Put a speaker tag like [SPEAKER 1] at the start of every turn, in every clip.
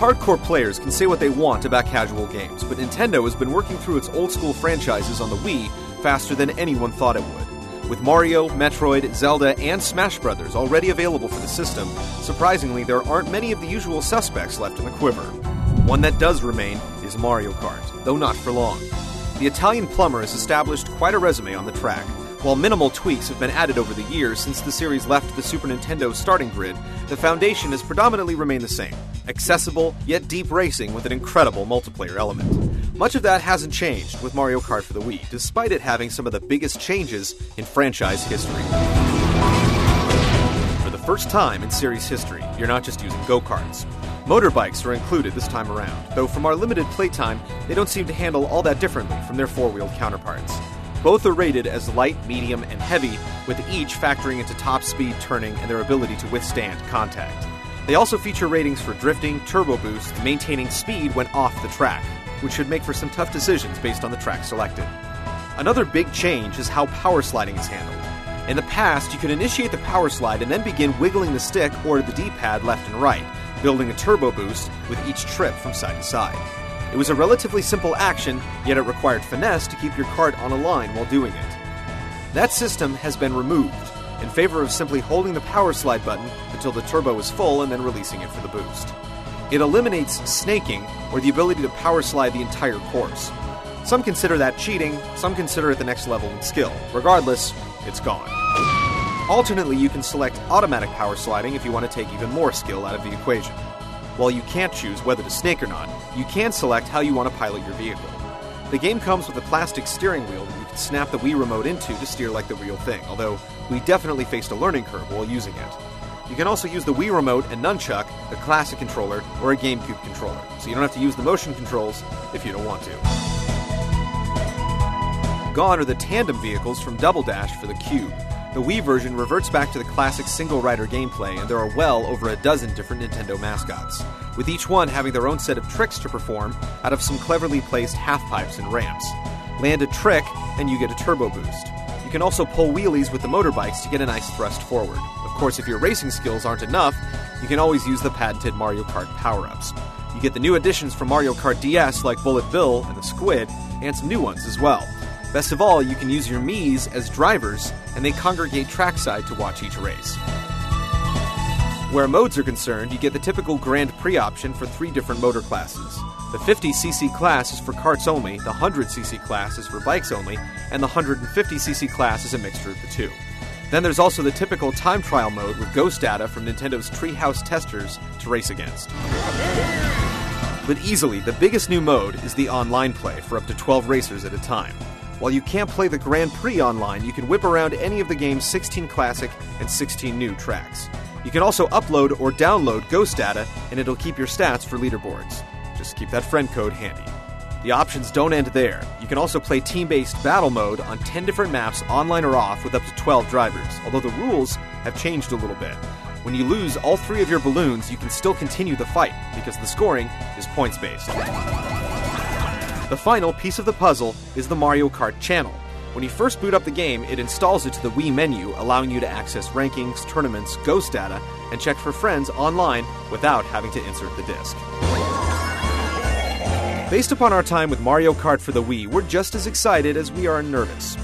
[SPEAKER 1] hardcore players can say what they want about casual games, but Nintendo has been working through its old-school franchises on the Wii faster than anyone thought it would. With Mario, Metroid, Zelda, and Smash Bros. Already available for the system, surprisingly, there aren't many of the usual suspects left in the quiver. One that does remain is Mario Kart, though not for long. The Italian plumber has established quite a resume on the track. While minimal tweaks have been added over the years since the series left the Super Nintendo starting grid, the foundation has predominantly remained the same. Accessible, yet deep racing with an incredible multiplayer element. Much of that hasn't changed with Mario Kart for the Wii, despite it having some of the biggest changes in franchise history. For the first time in series history, you're not just using go-karts. Motorbikes are included this time around, though from our limited playtime, they don't seem to handle all that differently from their four-wheeled counterparts. Both are rated as light, medium, and heavy, with each factoring into top speed, turning, and their ability to withstand contact. They also feature ratings for drifting, turbo boost, and maintaining speed when off the track, which should make for some tough decisions based on the track selected. Another big change is how power sliding is handled. In the past, you could initiate the power slide and then begin wiggling the stick or the D-pad left and right, building a turbo boost with each trip from side to side. It was a relatively simple action, yet it required finesse to keep your kart on a line while doing it. That system has been removed, in favor of simply holding the power slide button until the turbo is full and then releasing it for the boost. It eliminates snaking, or the ability to power slide the entire course. Some consider that cheating, some consider it the next level in skill. Regardless, it's gone. Alternately, you can select automatic power sliding if you want to take even more skill out of the equation. While you can't choose whether to snake or not, you can select how you want to pilot your vehicle. The game comes with a plastic steering wheel that you can snap the Wii remote into to steer like the real thing, although we definitely faced a learning curve while using it. You can also use the Wii remote and nunchuck, the classic controller, or a GameCube controller, so you don't have to use the motion controls if you don't want to. Gone are the tandem vehicles from Double Dash for the Cube. The Wii version reverts back to the classic single-rider gameplay, and there are well over a dozen different Nintendo mascots, with each one having their own set of tricks to perform out of some cleverly placed half-pipes and ramps. Land a trick, and you get a turbo boost. You can also pull wheelies with the motorbikes to get a nice thrust forward. Of course, if your racing skills aren't enough, you can always use the patented Mario Kart power-ups. You get the new additions from Mario Kart DS like Bullet Bill and the Squid, and some new ones as well. Best of all, you can use your Miis as drivers, and they congregate trackside to watch each race. Where modes are concerned, you get the typical Grand Prix option for 3 different motor classes. The 50cc class is for karts only, the 100cc class is for bikes only, and the 150cc class is a mixture of the two. Then there's also the typical time trial mode with ghost data from Nintendo's Treehouse testers to race against. But easily, the biggest new mode is the online play for up to 12 racers at a time. While you can't play the Grand Prix online, you can whip around any of the game's 16 classic and 16 new tracks. You can also upload or download ghost data, and it'll keep your stats for leaderboards. Just keep that friend code handy. The options don't end there. You can also play team-based battle mode on 10 different maps, online or off, with up to 12 drivers, although the rules have changed a little bit. When you lose all 3 of your balloons, you can still continue the fight, because the scoring is points-based. The final piece of the puzzle is the Mario Kart channel. When you first boot up the game, it installs it to the Wii menu, allowing you to access rankings, tournaments, ghost data, and check for friends online without having to insert the disc. Based upon our time with Mario Kart for the Wii, we're just as excited as we are nervous.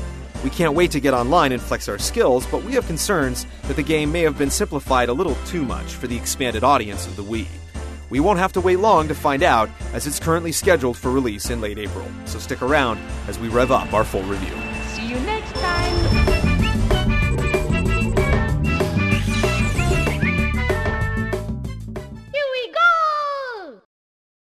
[SPEAKER 1] We can't wait to get online and flex our skills, but we have concerns that the game may have been simplified a little too much for the expanded audience of the Wii. We won't have to wait long to find out, as it's currently scheduled for release in late April. So stick around as we rev up our full review.
[SPEAKER 2] See you next time!